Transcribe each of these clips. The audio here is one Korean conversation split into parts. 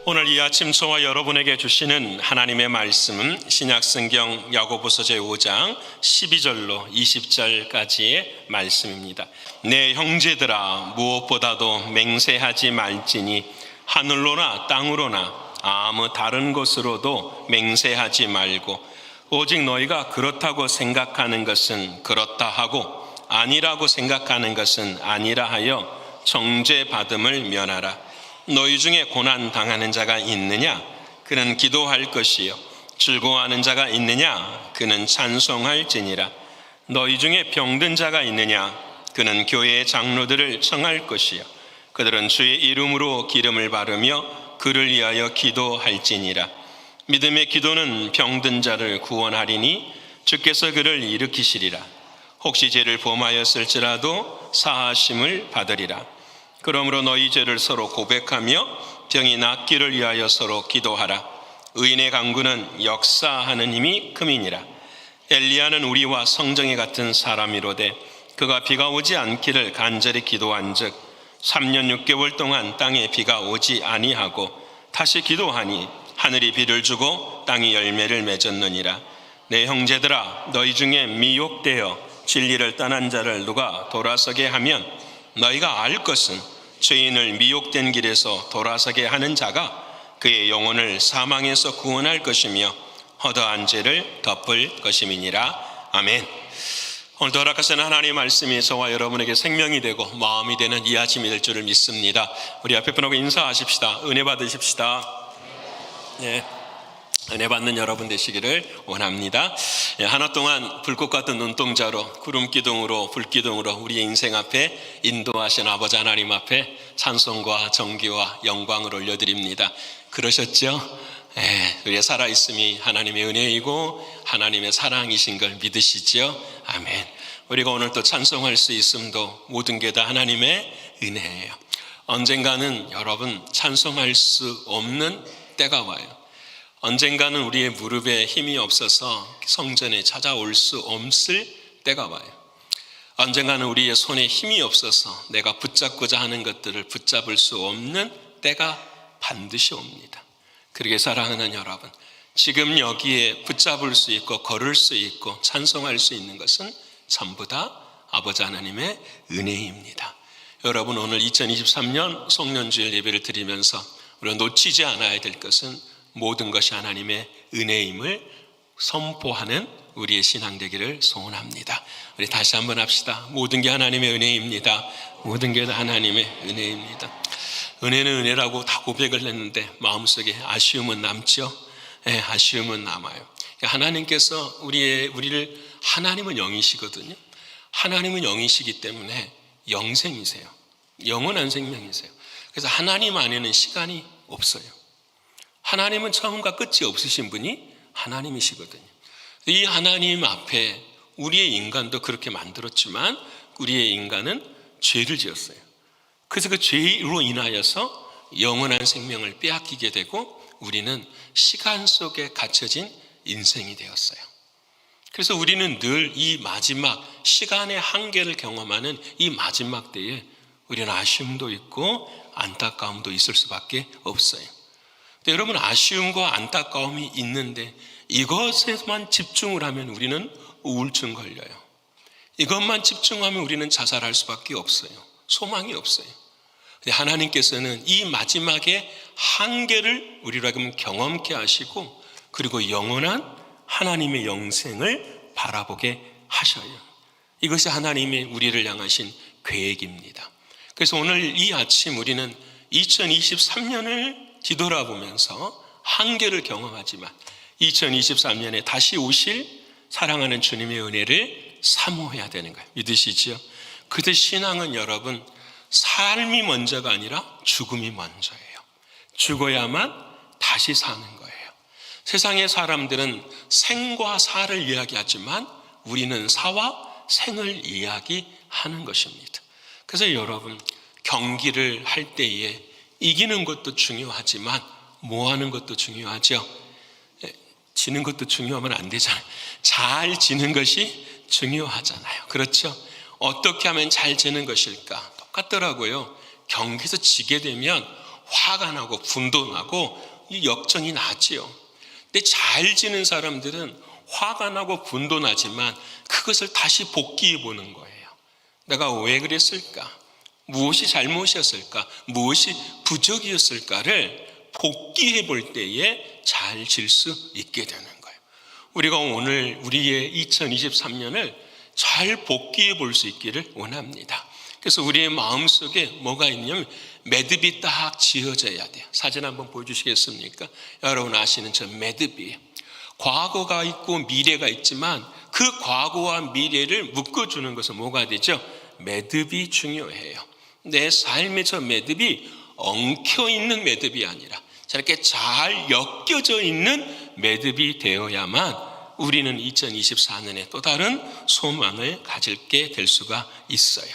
오늘 이 아침 저와 여러분에게 주시는 하나님의 말씀은 신약성경 야고보서 제5장 12절로 20절까지의 말씀입니다. 내 형제들아, 무엇보다도 맹세하지 말지니 하늘로나 땅으로나 아무 다른 곳으로도 맹세하지 말고 오직 너희가 그렇다고 생각하는 것은 그렇다 하고 아니라고 생각하는 것은 아니라 하여 정죄받음을 면하라. 너희 중에 고난 당하는 자가 있느냐? 그는 기도할 것이요. 즐거워하는 자가 있느냐? 그는 찬송할지니라. 너희 중에 병든 자가 있느냐? 그는 교회의 장로들을 청할 것이요. 그들은 주의 이름으로 기름을 바르며 그를 위하여 기도할지니라. 믿음의 기도는 병든 자를 구원하리니 주께서 그를 일으키시리라. 혹시 죄를 범하였을지라도 사하심을 받으리라. 그러므로 너희 죄를 서로 고백하며 병이 낫기를 위하여 서로 기도하라. 의인의 강구는 역사하는 힘이 큼이니라. 엘리야는 우리와 성정에 같은 사람이로되 그가 비가 오지 않기를 간절히 기도한즉 3년 6개월 동안 땅에 비가 오지 아니하고 다시 기도하니 하늘이 비를 주고 땅이 열매를 맺었느니라. 내 형제들아, 너희 중에 미혹되어 진리를 떠난 자를 누가 돌아서게 하면 너희가 알 것은 죄인을 미혹된 길에서 돌아서게 하는 자가 그의 영혼을 사망에서 구원할 것이며 허다한 죄를 덮을 것임이니라. 아멘. 오늘도 허락하시는 하나님의 말씀이 저와 여러분에게 생명이 되고 마음이 되는 이 아침이 될 줄을 믿습니다. 우리 앞에 분하고 인사하십시다. 은혜 받으십시다. 네. 은혜 받는 여러분 되시기를 원합니다. 하나 동안 불꽃 같은 눈동자로 구름기둥으로 불기둥으로 우리의 인생 앞에 인도하신 아버지 하나님 앞에 찬송과 정기와 영광을 올려드립니다. 그러셨죠? 우리의 살아있음이 하나님의 은혜이고 하나님의 사랑이신 걸 믿으시죠? 아멘. 우리가 오늘 또 찬송할 수 있음도 모든 게 다 하나님의 은혜예요. 언젠가는 여러분 찬송할 수 없는 때가 와요. 언젠가는 우리의 무릎에 힘이 없어서 성전에 찾아올 수 없을 때가 와요. 언젠가는 우리의 손에 힘이 없어서 내가 붙잡고자 하는 것들을 붙잡을 수 없는 때가 반드시 옵니다. 그러게 사랑하는 여러분, 지금 여기에 붙잡을 수 있고 걸을 수 있고 찬송할 수 있는 것은 전부 다 아버지 하나님의 은혜입니다. 여러분, 오늘 2023년 송년주일 예배를 드리면서 우리가 놓치지 않아야 될 것은 모든 것이 하나님의 은혜임을 선포하는 우리의 신앙 되기를 소원합니다. 우리 다시 한번 합시다. 모든 게 하나님의 은혜입니다. 모든 게 하나님의 은혜입니다. 은혜는 은혜라고 다 고백을 했는데 마음속에 아쉬움은 남죠. 아쉬움은 남아요. 하나님께서 우리를, 하나님은 영이시거든요. 하나님은 영이시기 때문에 영생이세요. 영원한 생명이세요. 그래서 하나님 안에는 시간이 없어요. 하나님은 처음과 끝이 없으신 분이 하나님이시거든요. 이 하나님 앞에 우리의 인간도 그렇게 만들었지만 우리의 인간은 죄를 지었어요. 그래서 그 죄로 인하여서 영원한 생명을 빼앗기게 되고 우리는 시간 속에 갇혀진 인생이 되었어요. 그래서 우리는 늘 이 마지막 시간의 한계를 경험하는 이 마지막 때에 우리는 아쉬움도 있고 안타까움도 있을 수밖에 없어요. 여러분, 아쉬움과 안타까움이 있는데 이것에만 집중을 하면 우리는 우울증 걸려요. 이것만 집중하면 우리는 자살할 수밖에 없어요. 소망이 없어요. 근데 하나님께서는 이 마지막의 한계를 우리로 하여금 경험케 하시고 그리고 영원한 하나님의 영생을 바라보게 하셔요. 이것이 하나님의 우리를 향하신 계획입니다. 그래서 오늘 이 아침 우리는 2023년을 뒤돌아보면서 한계를 경험하지만 2023년에 다시 오실 사랑하는 주님의 은혜를 사모해야 되는 거예요. 믿으시지요? 그때 신앙은 여러분, 삶이 먼저가 아니라 죽음이 먼저예요. 죽어야만 다시 사는 거예요. 세상의 사람들은 생과 사를 이야기하지만 우리는 사와 생을 이야기하는 것입니다. 그래서 여러분, 경기를 할 때에 이기는 것도 중요하지만 뭐 하는 것도 중요하죠. 지는 것도 중요하면 안 되잖아요. 잘 지는 것이 중요하잖아요. 그렇죠? 어떻게 하면 잘 지는 것일까? 똑같더라고요. 경기에서 지게 되면 화가 나고 분도 나고 이 역정이 나지요. 근데 잘 지는 사람들은 화가 나고 분도 나지만 그것을 다시 복기해 보는 거예요. 내가 왜 그랬을까? 무엇이 잘못이었을까? 무엇이 부족이었을까를 복기해 볼 때에 잘 질 수 있게 되는 거예요. 우리가 오늘 우리의 2023년을 잘 복기해 볼 수 있기를 원합니다. 그래서 우리의 마음속에 뭐가 있냐면 매듭이 딱 지어져야 돼요. 사진 한번 보여주시겠습니까? 여러분 아시는 저 매듭이에요. 과거가 있고 미래가 있지만 그 과거와 미래를 묶어주는 것은 뭐가 되죠? 매듭이 중요해요. 내 삶의 저 매듭이 엉켜있는 매듭이 아니라 저렇게 잘 엮여져 있는 매듭이 되어야만 우리는 2024년에 또 다른 소망을 가질게 될 수가 있어요.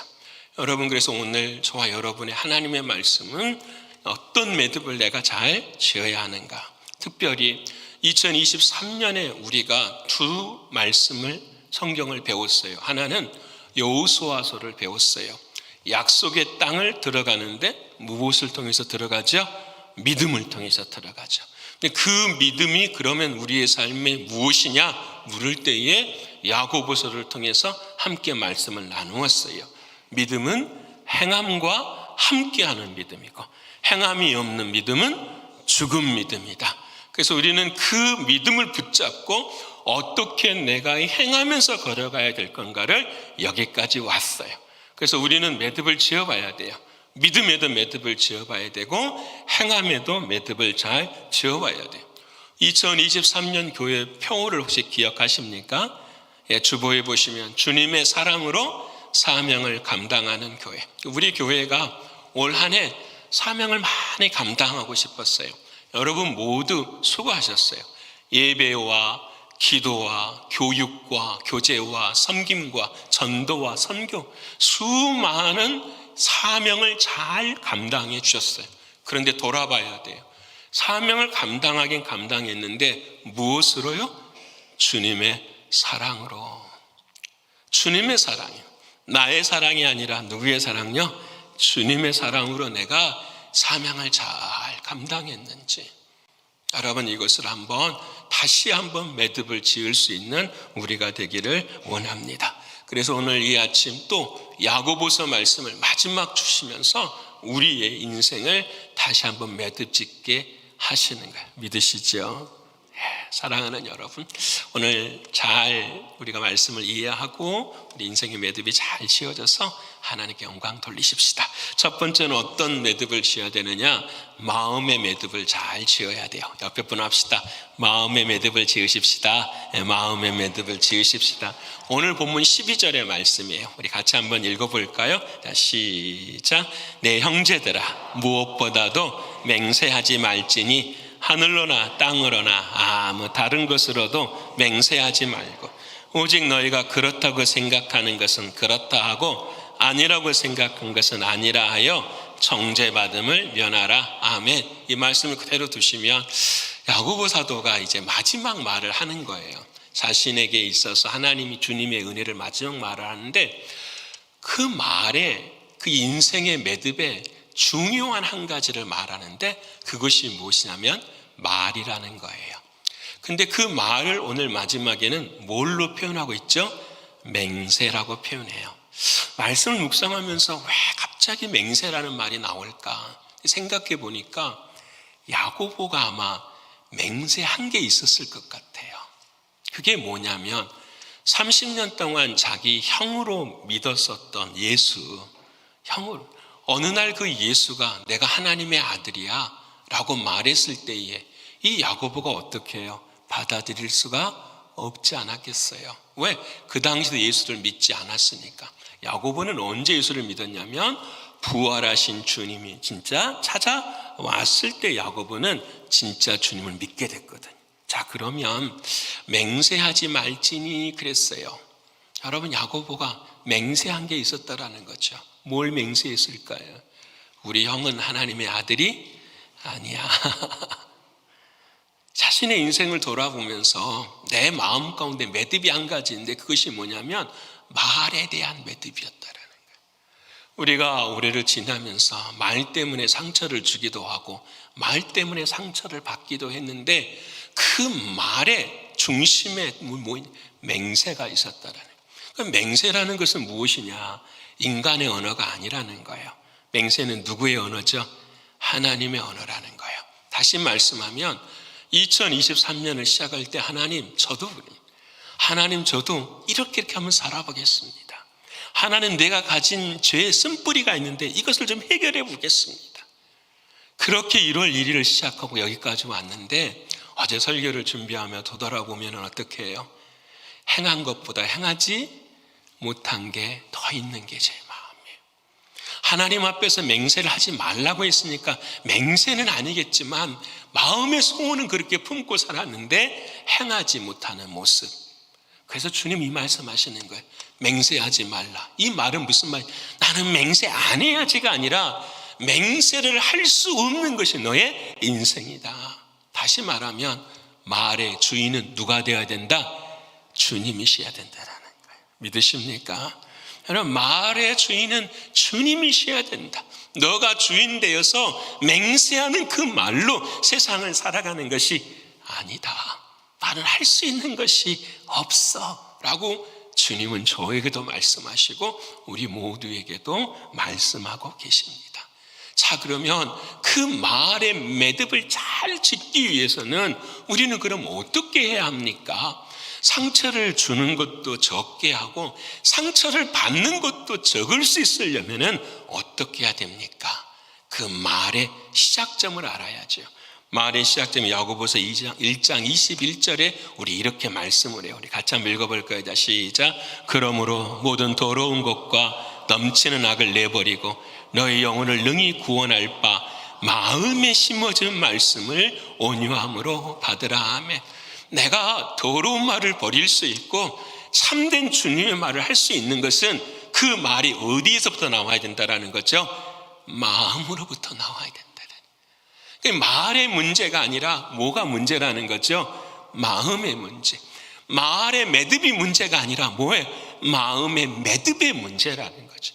여러분, 그래서 오늘 저와 여러분의 하나님의 말씀은 어떤 매듭을 내가 잘 지어야 하는가? 특별히 2023년에 우리가 두 말씀을 성경을 배웠어요. 하나는 여호수아서를 배웠어요. 약속의 땅을 들어가는데 무엇을 통해서 들어가죠? 믿음을 통해서 들어가죠. 근데 그 믿음이 그러면 우리의 삶에 무엇이냐 물을 때에 야고보서를 통해서 함께 말씀을 나누었어요. 믿음은 행함과 함께하는 믿음이고 행함이 없는 믿음은 죽은 믿음이다. 그래서 우리는 그 믿음을 붙잡고 어떻게 내가 행하면서 걸어가야 될 건가를 여기까지 왔어요. 그래서 우리는 매듭을 지어봐야 돼요. 믿음에도 매듭을 지어봐야 되고 행함에도 매듭을 잘 지어봐야 돼요. 2023년 교회 표어를 혹시 기억하십니까? 주보에 보시면 주님의 사랑으로 사명을 감당하는 교회. 우리 교회가 올 한 해 사명을 많이 감당하고 싶었어요. 여러분 모두 수고하셨어요. 예배와 기도와 교육과 교제와 섬김과 전도와 선교 수많은 사명을 잘 감당해 주셨어요. 그런데 돌아봐야 돼요. 사명을 감당하긴 감당했는데 무엇으로요? 주님의 사랑으로. 주님의 사랑이요. 나의 사랑이 아니라 누구의 사랑요? 주님의 사랑으로 내가 사명을 잘 감당했는지. 여러분 이것을 다시 한번 매듭을 지을 수 있는 우리가 되기를 원합니다. 그래서 오늘 이 아침 또 야고보서 말씀을 마지막 주시면서 우리의 인생을 다시 한번 매듭 짓게 하시는 거예요. 믿으시죠? 사랑하는 여러분, 오늘 잘 우리가 말씀을 이해하고 우리 인생의 매듭이 잘 지어져서 하나님께 영광 돌리십시다. 첫 번째는 어떤 매듭을 지어야 되느냐? 마음의 매듭을 잘 지어야 돼요. 옆에 분 합시다. 마음의 매듭을 지으십시다. 마음의 매듭을 지으십시다. 오늘 본문 12절의 말씀이에요. 우리 같이 한번 읽어볼까요? 자, 시작. 내 형제들아 무엇보다도 맹세하지 말지니 하늘로나 땅으로나 아무 다른 것으로도 맹세하지 말고 오직 너희가 그렇다고 생각하는 것은 그렇다 하고 아니라고 생각한 것은 아니라 하여 정죄받음을 면하라. 아멘. 이 말씀을 그대로 두시면 야고보 사도가 이제 마지막 말을 하는 거예요. 자신에게 있어서 하나님이 주님의 은혜를 마지막 말을 하는데 그 말에 그 인생의 매듭에 중요한 한 가지를 말하는데 그것이 무엇이냐면 말이라는 거예요. 근데 그 말을 오늘 마지막에는 뭘로 표현하고 있죠? 맹세라고 표현해요. 말씀을 묵상하면서 왜 갑자기 맹세라는 말이 나올까 생각해 보니까 야고보가 아마 맹세한 게 있었을 것 같아요. 그게 뭐냐면 30년 동안 자기 형으로 믿었었던 예수, 형으로 어느 날 그 예수가 내가 하나님의 아들이야 라고 말했을 때에 이 야고보가 어떻게 해요? 받아들일 수가 없지 않았겠어요. 왜? 그 당시도 예수를 믿지 않았으니까. 야고보는 언제 예수를 믿었냐면 부활하신 주님이 진짜 찾아왔을 때 야고보는 진짜 주님을 믿게 됐거든요. 자, 그러면 맹세하지 말지니 그랬어요. 여러분 야고보가 맹세한 게 있었다라는 거죠. 뭘 맹세했을까요? 우리 형은 하나님의 아들이 아니야. 자신의 인생을 돌아보면서 내 마음 가운데 매듭이 한 가지 있는데 그것이 뭐냐면 말에 대한 매듭이었다라는 거예요. 우리가 올해를 지나면서 말 때문에 상처를 주기도 하고 말 때문에 상처를 받기도 했는데 그 말의 중심에 맹세가 있었다라는 거예요. 그 맹세라는 것은 무엇이냐? 인간의 언어가 아니라는 거예요. 맹세는 누구의 언어죠? 하나님의 언어라는 거예요. 다시 말씀하면 2023년을 시작할 때 하나님 저도 이렇게 한번 살아보겠습니다. 하나님 내가 가진 죄의 쓴뿌리가 있는데 이것을 좀 해결해 보겠습니다. 그렇게 1월 1일을 시작하고 여기까지 왔는데 어제 설교를 준비하며 되돌아보면 어떻게 해요? 행한 것보다 행하지 못한 게 더 있는 게 제 마음이에요. 하나님 앞에서 맹세를 하지 말라고 했으니까 맹세는 아니겠지만 마음의 소원은 그렇게 품고 살았는데 행하지 못하는 모습. 그래서 주님 이 말씀하시는 거예요. 맹세하지 말라. 이 말은 무슨 말이야? 나는 맹세 안 해야지가 아니라 맹세를 할 수 없는 것이 너의 인생이다. 다시 말하면 말의 주인은 누가 되어야 된다? 주님이셔야 된다는 거예요. 믿으십니까? 여러분, 말의 주인은 주님이셔야 된다. 너가 주인 되어서 맹세하는 그 말로 세상을 살아가는 것이 아니다. 나는 할 수 있는 것이 없어 라고 주님은 저에게도 말씀하시고 우리 모두에게도 말씀하고 계십니다. 자, 그러면 그 말의 매듭을 잘 짓기 위해서는 우리는 그럼 어떻게 해야 합니까? 상처를 주는 것도 적게 하고 상처를 받는 것도 적을 수 있으려면 어떻게 해야 됩니까? 그 말의 시작점을 알아야죠. 말의 시작점이 야고보서 1장 21절에 우리 이렇게 말씀을 해요. 우리 같이 한번 읽어볼까요? 자, 시작. 그러므로 모든 더러운 것과 넘치는 악을 내버리고 너희 영혼을 능히 구원할 바 마음에 심어진 말씀을 온유함으로 받으라 하매. 내가 더러운 말을 버릴 수 있고 참된 주님의 말을 할 수 있는 것은 그 말이 어디에서부터 나와야 된다라는 거죠? 마음으로부터 나와야 된다. 말의 문제가 아니라 뭐가 문제라는 거죠? 마음의 문제. 말의 매듭이 문제가 아니라 뭐예요? 마음의 매듭의 문제라는 거죠.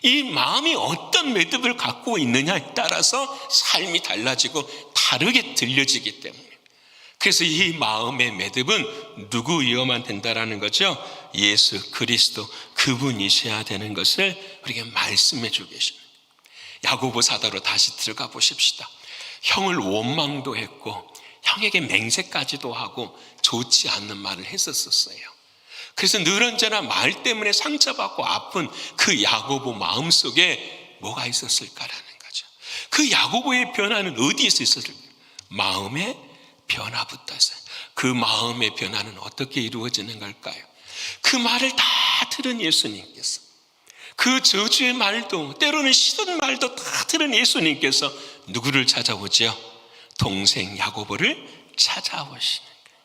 이 마음이 어떤 매듭을 갖고 있느냐에 따라서 삶이 달라지고 다르게 들려지기 때문에. 그래서 이 마음의 매듭은 누구이어만 된다라는 거죠? 예수 그리스도 그분이셔야 되는 것을 우리에게 말씀해 주고 계십니다. 야고보 사도로 다시 들어가 보십시다. 형을 원망도 했고 형에게 맹세까지도 하고 좋지 않는 말을 했었어요. 그래서 늘 언제나 말 때문에 상처받고 아픈 그 야고보 마음속에 뭐가 있었을까라는 거죠. 그 야고보의 변화는 어디에서 있었을까요? 마음의 변화부터 있어요. 그 마음의 변화는 어떻게 이루어지는 걸까요? 그 말을 다 들은 예수님께서, 그 저주의 말도 때로는 시든 말도 다 들은 예수님께서 누구를 찾아오죠? 동생 야고보를 찾아오시는 거예요.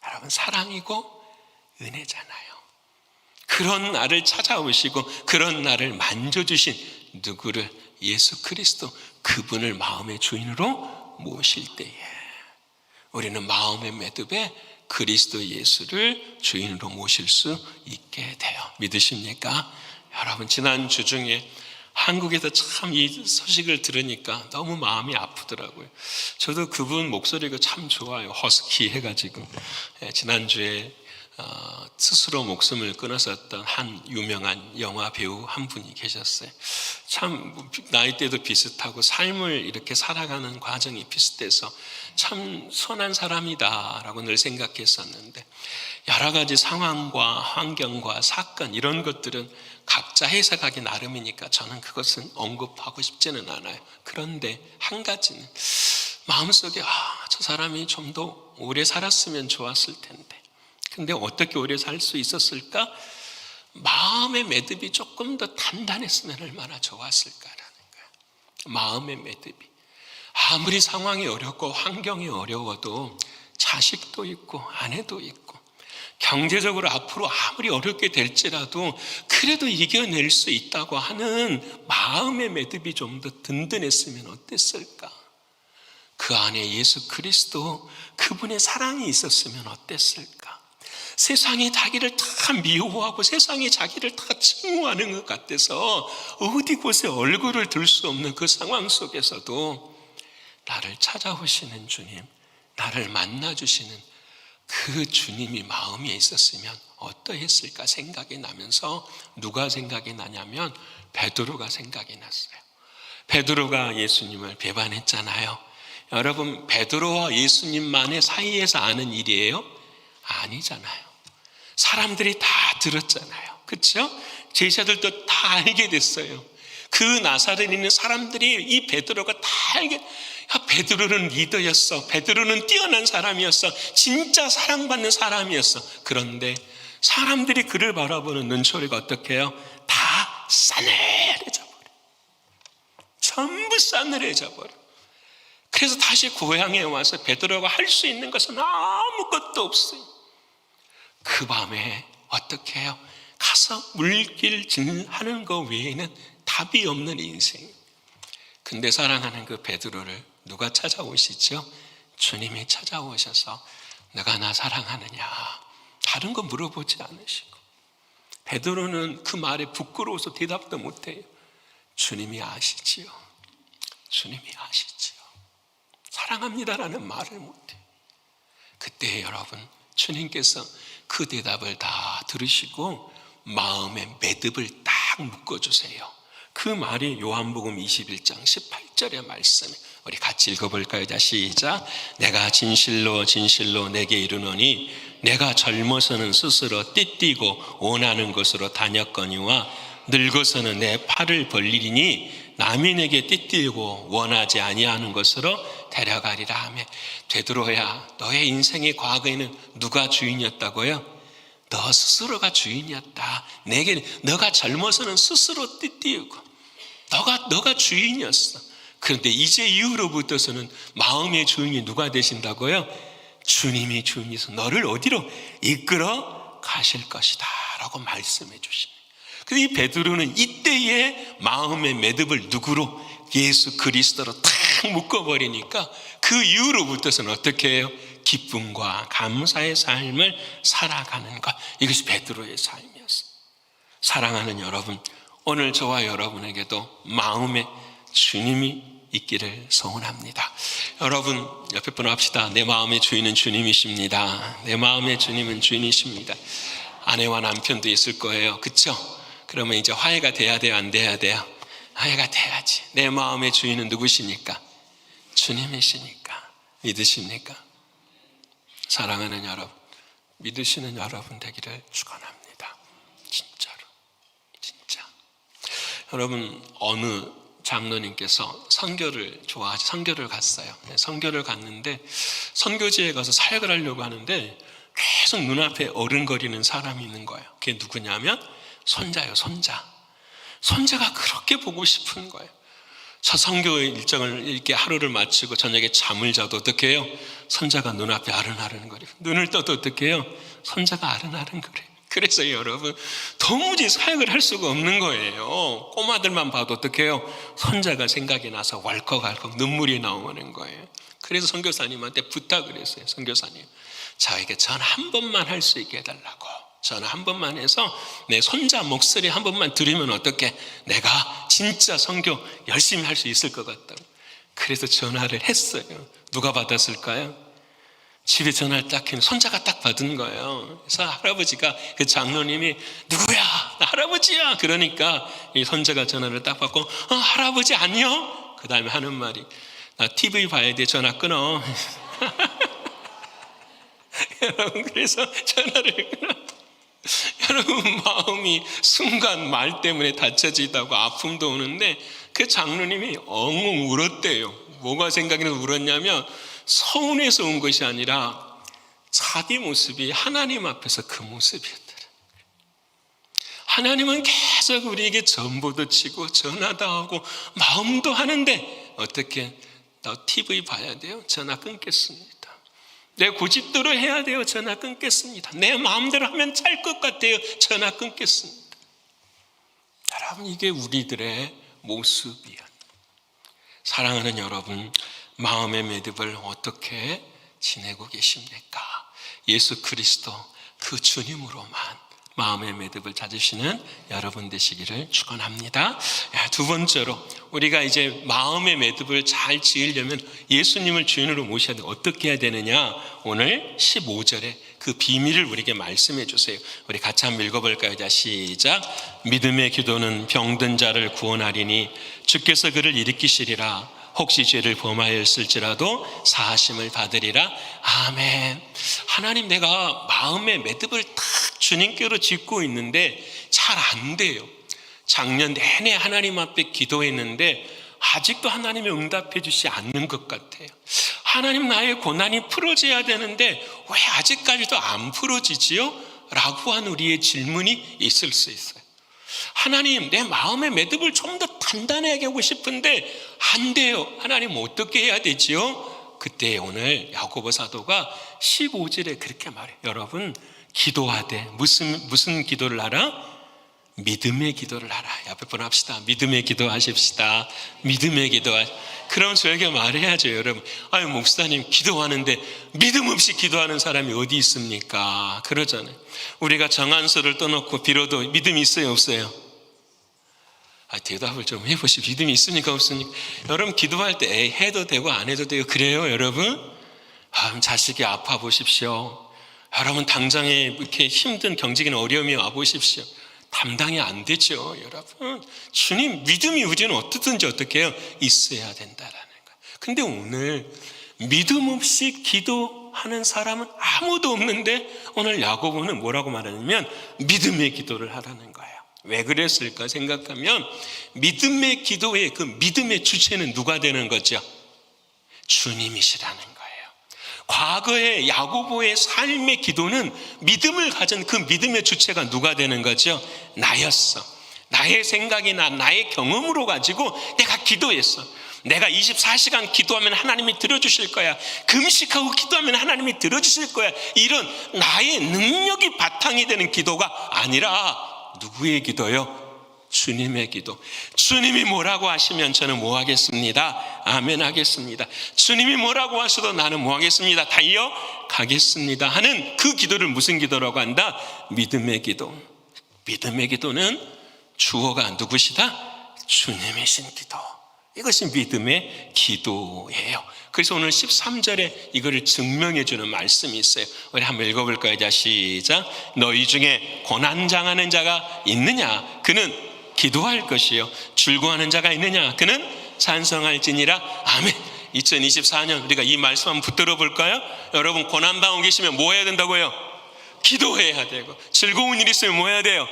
여러분, 사랑이고 은혜잖아요. 그런 나를 찾아오시고 그런 나를 만져주신 누구를? 예수 그리스도, 그분을 마음의 주인으로 모실 때에 우리는 마음의 매듭에 그리스도 예수를 주인으로 모실 수 있게 돼요. 믿으십니까? 여러분, 지난주 중에 한국에서 참 이 소식을 들으니까 너무 마음이 아프더라고요. 저도 그분 목소리가 참 좋아요. 허스키 해가지고. 지난주에 스스로 목숨을 끊었었던 한 유명한 영화 배우 한 분이 계셨어요. 참 나이대도 비슷하고 삶을 이렇게 살아가는 과정이 비슷해서 참 선한 사람이다라고 늘 생각했었는데, 여러 가지 상황과 환경과 사건 이런 것들은 각자 해석하기 나름이니까 저는 그것은 언급하고 싶지는 않아요. 그런데 한 가지는 마음속에 저 사람이 좀 더 오래 살았으면 좋았을 텐데, 근데 어떻게 오래 살 수 있었을까? 마음의 매듭이 조금 더 단단했으면 얼마나 좋았을까라는 거예요. 마음의 매듭이 아무리 상황이 어렵고 환경이 어려워도 자식도 있고 아내도 있고 경제적으로 앞으로 아무리 어렵게 될지라도 그래도 이겨낼 수 있다고 하는 마음의 매듭이 좀 더 든든했으면 어땠을까? 그 안에 예수 그리스도, 그분의 사랑이 있었으면 어땠을까? 세상이 자기를 다 미워하고 세상이 자기를 다 증오하는 것 같아서 어디 곳에 얼굴을 들 수 없는 그 상황 속에서도 나를 찾아오시는 주님, 나를 만나주시는 그 주님이 마음에 있었으면 어떠했을까 생각이 나면서 누가 생각이 나냐면 베드로가 생각이 났어요. 베드로가 예수님을 배반했잖아요. 여러분, 베드로와 예수님만의 사이에서 아는 일이에요? 아니잖아요. 사람들이 다 들었잖아요. 그렇죠? 제자들도 다 알게 됐어요. 그 나사렛에 있는 사람들이 이 베드로가 다 알게, 야, 베드로는 리더였어. 베드로는 뛰어난 사람이었어. 진짜 사랑받는 사람이었어. 그런데 사람들이 그를 바라보는 눈초리가 어떻게 해요? 다 싸늘해져 버려. 전부 싸늘해져 버려. 그래서 다시 고향에 와서 베드로가 할 수 있는 것은 아무것도 없어요. 그 밤에 어떻게 해요? 가서 물길하는 거 외에는 답이 없는 인생. 근데 사랑하는 그 베드로를 누가 찾아오시죠? 주님이 찾아오셔서 너가 나 사랑하느냐? 다른 거 물어보지 않으시고, 베드로는 그 말에 부끄러워서 대답도 못해요. 주님이 아시지요. 주님이 아시지요. 사랑합니다라는 말을 못해요. 그때 여러분, 주님께서 그 대답을 다 들으시고 마음의 매듭을 딱 묶어주세요. 그 말이 요한복음 21장 18절의 말씀. 우리 같이 읽어볼까요? 자, 시작. 내가 진실로 진실로 내게 이르노니 내가 젊어서는 스스로 띠띠고 원하는 곳으로 다녔거니와 늙어서는 내 팔을 벌리리니 남이 내게 띠띠고 원하지 아니하는 곳으로 데려가리라 하며, 베드로야, 너의 인생의 과거에는 누가 주인이었다고요? 너 스스로가 주인이었다. 너가 젊어서는 스스로 띠띠고 너가 주인이었어. 그런데 이제 이후로부터서는 마음의 주인이 누가 되신다고요? 주님이 주인이서 너를 어디로 이끌어 가실 것이다 라고 말씀해 주십니다. 그래서 이 베드로는 이때의 마음의 매듭을 누구로? 예수 그리스도로 탁 묶어버리니까 그 이후로부터서는 어떻게 해요? 기쁨과 감사의 삶을 살아가는 것. 이것이 베드로의 삶이었어요. 사랑하는 여러분, 오늘 저와 여러분에게도 마음에 주님이 있기를 소원합니다. 여러분, 옆에 분 합시다. 내 마음의 주인은 주님이십니다. 내 마음의 주님은 주님이십니다. 아내와 남편도 있을 거예요. 그렇죠? 그러면 이제 화해가 돼야 돼요? 안 돼야 돼요? 화해가 돼야지. 내 마음의 주인은 누구시니까? 주님이시니까. 믿으십니까? 사랑하는 여러분, 믿으시는 여러분 되기를 축원합니다. 진짜로, 진짜. 여러분, 어느 장로님께서 선교를 좋아하지, 선교를 갔어요. 선교를 갔는데 선교지에 가서 사역을 하려고 하는데 계속 눈앞에 어른거리는 사람이 있는 거예요. 그게 누구냐면 손자예요. 손자가 그렇게 보고 싶은 거예요. 저 선교 일정을 이렇게 하루를 마치고 저녁에 잠을 자도 어떻게 해요? 손자가 눈앞에 아른아른거리고, 눈을 떠도 어떻게 해요? 손자가 아른아른거려요. 그래서 여러분, 도무지 사역을 할 수가 없는 거예요. 꼬마들만 봐도 어떻게 해요? 손자가 생각이 나서 왈컥왈컥 눈물이 나오는 거예요. 그래서 선교사님한테 부탁을 했어요. 선교사님, 저에게 전화 한 번만 할 수 있게 해달라고. 전화 한 번만 해서 내 손자 목소리 한 번만 들으면 어떻게 내가 진짜 선교 열심히 할 수 있을 것 같다고. 그래서 전화를 했어요. 누가 받았을까요? 집에 전화를 딱 했는데 손자가 딱 받은 거예요. 그래서 할아버지가, 그 장로님이 누구야? 나 할아버지야. 그러니까 이 손자가 전화를 딱 받고 할아버지 안녕? 그 다음에 하는 말이, 나 TV 봐야 돼. 전화 끊어. 여러분, 그래서 전화를 끊어. 여러분, 마음이 순간 말 때문에 다쳐지다고 아픔도 오는데 그 장로님이 엉엉 울었대요. 뭐가 생각이 나서 울었냐면 서운해서 온 것이 아니라 자기 모습이 하나님 앞에서 그 모습이었더라. 하나님은 계속 우리에게 전보도 치고 전화도 하고 마음도 하는데 어떻게, 너 TV 봐야 돼요? 전화 끊겠습니다. 내 고집대로 해야 돼요? 전화 끊겠습니다. 내 마음대로 하면 잘 것 같아요? 전화 끊겠습니다. 여러분, 이게 우리들의 모습이야. 사랑하는 여러분, 마음의 매듭을 어떻게 지내고 계십니까? 예수 그리스도 그 주님으로만 마음의 매듭을 찾으시는 여러분 되시기를 축원합니다. 두 번째로 우리가 이제 마음의 매듭을 잘 지으려면 예수님을 주인으로 모셔야 돼. 어떻게 해야 되느냐? 오늘 15절에 그 비밀을 우리에게 말씀해 주세요. 우리 같이 한번 읽어볼까요? 자, 시작. 믿음의 기도는 병든 자를 구원하리니 주께서 그를 일으키시리라. 혹시 죄를 범하였을지라도 사하심을 받으리라. 아멘. 하나님, 내가 마음의 매듭을 탁 주님께로 짓고 있는데 잘 안 돼요. 작년 내내 하나님 앞에 기도했는데 아직도 하나님이 응답해 주시지 않는 것 같아요. 하나님, 나의 고난이 풀어져야 되는데 왜 아직까지도 안 풀어지지요? 라고 한 우리의 질문이 있을 수 있어요. 하나님, 내 마음의 매듭을 좀 더 단단하게 하고 싶은데 안 돼요. 하나님, 어떻게 해야 되지요? 그때 오늘 야고보 사도가 15절에 그렇게 말해요. 여러분, 기도하되 무슨 기도를 하라? 믿음의 기도를 하라. 옆에 분 합시다. 믿음의 기도 하십시다. 믿음의 기도 그럼 저에게 말해야죠. 여러분, 아유 목사님, 기도하는데 믿음 없이 기도하는 사람이 어디 있습니까? 그러잖아요. 우리가 정한서를 떠놓고 빌어도 믿음이 있어요, 없어요? 대답을 좀 해보시고, 믿음이 있습니까, 없습니까? 여러분, 기도할 때 해도 되고 안 해도 되고 그래요, 여러분? 자식이 아파 보십시오. 여러분, 당장에 이렇게 힘든 경제적인 어려움이 와 보십시오. 감당이 안 되죠, 여러분. 주님, 믿음이 우리는 어떻든지 어떻게 해요? 있어야 된다라는 거예요. 근데 오늘 믿음 없이 기도하는 사람은 아무도 없는데 오늘 야고보는 뭐라고 말하냐면 믿음의 기도를 하라는 거예요. 왜 그랬을까 생각하면 믿음의 기도의 그 믿음의 주체는 누가 되는 거죠? 주님이시라는 거예요. 과거의 야고보의 삶의 기도는 믿음을 가진 그 믿음의 주체가 누가 되는 거죠? 나였어. 나의 생각이나 나의 경험으로 가지고 내가 기도했어. 내가 24시간 기도하면 하나님이 들어주실 거야. 금식하고 기도하면 하나님이 들어주실 거야. 이런 나의 능력이 바탕이 되는 기도가 아니라 누구의 기도요? 주님의 기도. 주님이 뭐라고 하시면 저는 뭐 하겠습니다. 아멘 하겠습니다. 주님이 뭐라고 하셔도 나는 뭐 하겠습니다. 달려 가겠습니다 하는 그 기도를 무슨 기도라고 한다? 믿음의 기도. 믿음의 기도는 주어가 누구시다? 주님이신 기도. 이것이 믿음의 기도예요. 그래서 오늘 13절에 이거를 증명해 주는 말씀이 있어요. 우리 한번 읽어볼까요? 자, 시작. 너희 중에 고난당하는 자가 있느냐? 그는 기도할 것이요. 즐거워하는 자가 있느냐? 그는 찬송할지니라. 아멘. 2024년 우리가 이 말씀 한번 붙들어 볼까요? 여러분, 고난당하고 계시면 뭐 해야 된다고요? 기도해야 되고, 즐거운 일 있으면 뭐 해야 돼요?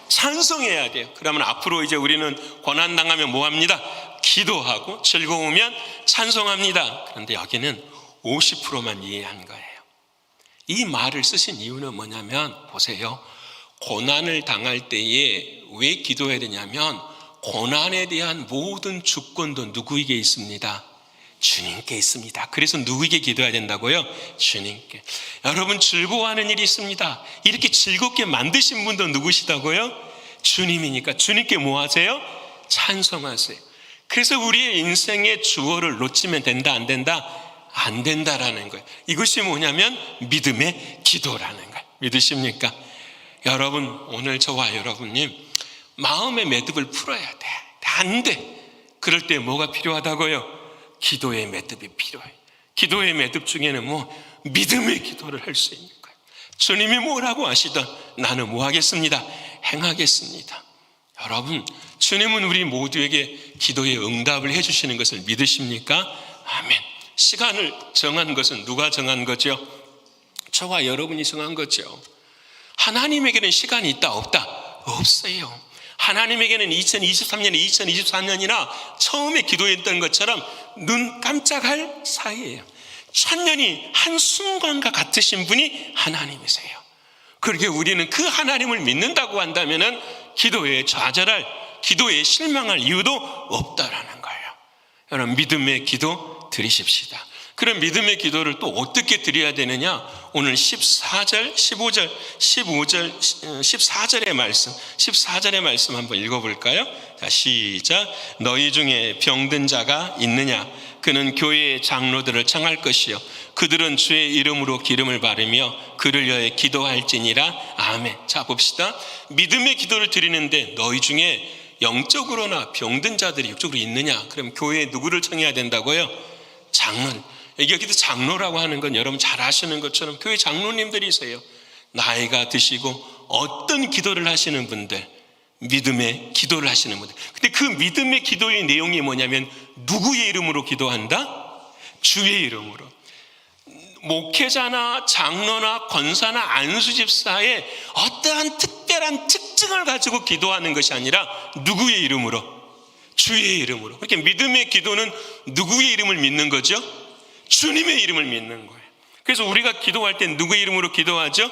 찬송해야 돼요. 그러면 앞으로 이제 우리는 고난당하면 뭐 합니다? 기도하고, 즐거우면 찬송합니다. 그런데 여기는 50%만 이해한 거예요. 이 말을 쓰신 이유는 뭐냐면, 보세요. 고난을 당할 때에 왜 기도해야 되냐면 고난에 대한 모든 주권도 누구에게 있습니다? 주님께 있습니다. 그래서 누구에게 기도해야 된다고요? 주님께. 여러분, 즐거워하는 일이 있습니다. 이렇게 즐겁게 만드신 분도 누구시다고요? 주님이니까 주님께 뭐 하세요? 찬송하세요. 그래서 우리의 인생의 주어를 놓치면 된다, 안 된다? 안 된다라는 거예요. 이것이 뭐냐면 믿음의 기도라는 거예요. 믿으십니까? 여러분, 오늘 저와 여러분님 마음의 매듭을 풀어야 돼. 안 돼. 그럴 때 뭐가 필요하다고요? 기도의 매듭이 필요해요. 기도의 매듭 중에는 믿음의 기도를 할 수 있는 거예요. 주님이 뭐라고 하시든 나는 뭐 하겠습니다. 행하겠습니다. 여러분, 주님은 우리 모두에게 기도의 응답을 해주시는 것을 믿으십니까? 아멘. 시간을 정한 것은 누가 정한 거죠? 저와 여러분이 정한 거죠. 하나님에게는 시간이 있다 없다? 없어요. 하나님에게는 2023년에 2024년이나 처음에 기도했던 것처럼 눈 깜짝할 사이예요. 천년이 한순간과 같으신 분이 하나님이세요. 그렇게 우리는 그 하나님을 믿는다고 한다면 기도에 좌절할, 기도에 실망할 이유도 없다라는 거예요. 여러분, 믿음의 기도 드리십시다. 그럼 믿음의 기도를 또 어떻게 드려야 되느냐? 오늘 14절, 15절, 15절, 14절의 말씀, 14절의 말씀 한번 읽어볼까요? 자, 시작. 너희 중에 병든 자가 있느냐? 그는 교회의 장로들을 청할 것이요 그들은 주의 이름으로 기름을 바르며 그를 위하여 기도할지니라. 아멘. 자, 봅시다. 믿음의 기도를 드리는데 너희 중에 영적으로나 병든 자들이 육적으로 있느냐? 그럼 교회에 누구를 청해야 된다고요? 장로. 여기도 장로라고 하는 건 여러분 잘 아시는 것처럼 교회 장로님들이세요. 나이가 드시고 어떤 기도를 하시는 분들, 믿음의 기도를 하시는 분들. 근데 그 믿음의 기도의 내용이 뭐냐면 누구의 이름으로 기도한다? 주의 이름으로. 목회자나 장로나 권사나 안수집사의 어떠한 특별한 특징을 가지고 기도하는 것이 아니라 누구의 이름으로? 주의 이름으로. 그렇게 믿음의 기도는 누구의 이름을 믿는 거죠? 주님의 이름을 믿는 거예요. 그래서 우리가 기도할 때 누구의 이름으로 기도하죠?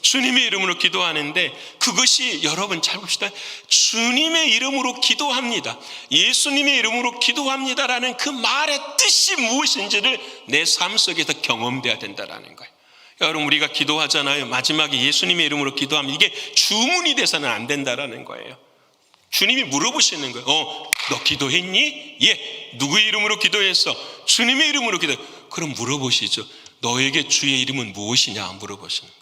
주님의 이름으로 기도하는데 그것이 여러분 잘 봅시다. 주님의 이름으로 기도합니다. 예수님의 이름으로 기도합니다라는 그 말의 뜻이 무엇인지를 내 삶 속에서 경험돼야 된다라는 거예요. 여러분 우리가 기도하잖아요. 마지막에 예수님의 이름으로 기도하면 이게 주문이 돼서는 안 된다라는 거예요. 주님이 물어보시는 거예요. 너 기도했니? 예. 누구의 이름으로 기도했어? 주님의 이름으로 기도. 그럼 물어보시죠. 너에게 주의 이름은 무엇이냐 물어보시는 거예요.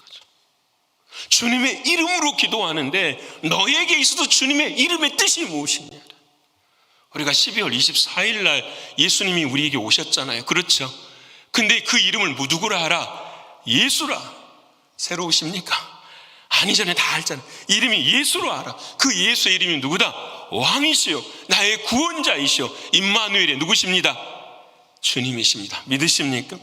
주님의 이름으로 기도하는데 너에게 있어도 주님의 이름의 뜻이 무엇이냐. 우리가 12월 24일 날 예수님이 우리에게 오셨잖아요. 그렇죠? 근데 그 이름을 누구라 하라? 예수라. 새로 오십니까? 아니 전에 다 알잖아요. 이름이 예수로 알아. 그 예수의 이름이 누구다? 왕이시요 나의 구원자이시요 임마누엘의 누구십니다? 주님이십니다. 믿으십니까?